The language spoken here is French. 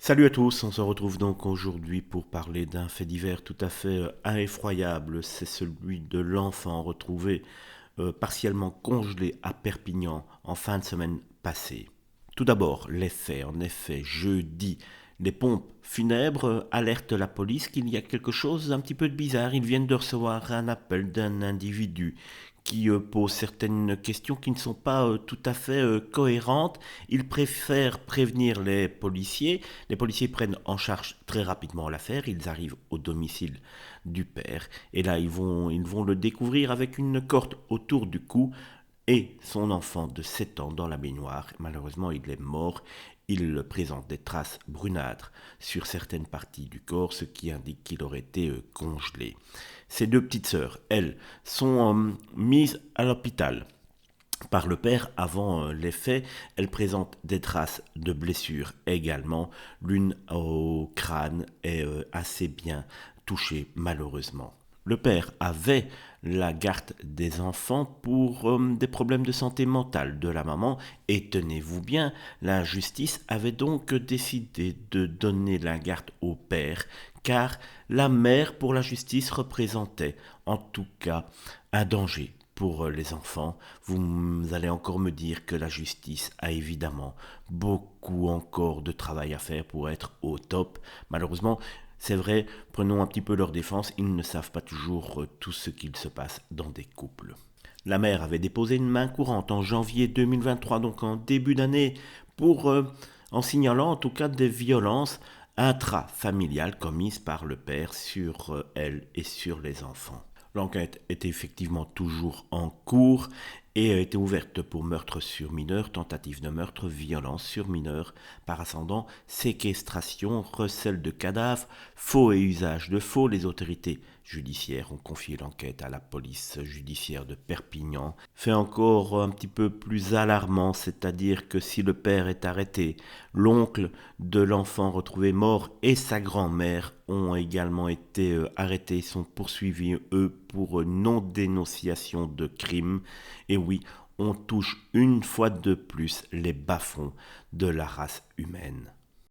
Salut à tous, on se retrouve donc aujourd'hui pour parler d'un fait divers tout à fait effroyable. C'est celui de l'enfant retrouvé partiellement congelé à Perpignan en fin de semaine passée. Tout d'abord, les faits. En effet, jeudi, les pompes funèbres alertent la police qu'il y a quelque chose d'un petit peu de bizarre. Ils viennent de recevoir un appel d'un individu qui pose certaines questions qui ne sont pas tout à fait cohérentes. Ils préfèrent prévenir les policiers. Les policiers prennent en charge très rapidement l'affaire. Ils arrivent au domicile du père. Et là, ils vont le découvrir avec une corde autour du cou et son enfant de 7 ans dans la baignoire. Malheureusement, il est mort. Il présente des traces brunâtres sur certaines parties du corps, ce qui indique qu'il aurait été congelé. Ses deux petites sœurs, elles, sont mises à l'hôpital par le père avant les faits. Elles présentent des traces de blessures également. L'une au crâne est assez bien touchée malheureusement. Le père avait la garde des enfants pour des problèmes de santé mentale de la maman et tenez-vous bien, la justice avait donc décidé de donner la garde au père car la mère pour la justice représentait en tout cas un danger pour les enfants. Vous allez encore me dire que la justice a évidemment beaucoup encore de travail à faire pour être au top. Malheureusement, c'est vrai, prenons un petit peu leur défense, ils ne savent pas toujours tout ce qu'il se passe dans des couples. La mère avait déposé une main courante en janvier 2023, donc en début d'année, pour en signalant en tout cas des violences intrafamiliales commises par le père sur elle et sur les enfants. L'enquête est effectivement toujours en cours et a été ouverte pour meurtre sur mineur, tentative de meurtre, violence sur mineur, par ascendant, séquestration, recel de cadavres, faux et usage de faux. Les autorités judiciaires ont confié l'enquête à la police judiciaire de Perpignan. Fait encore un petit peu plus alarmant, c'est-à-dire que si le père est arrêté, l'oncle de l'enfant retrouvé mort et sa grand-mère ont également été arrêtés, sont poursuivis eux pour non-dénonciation de crime. Et oui, on touche une fois de plus les bas-fonds de la race humaine.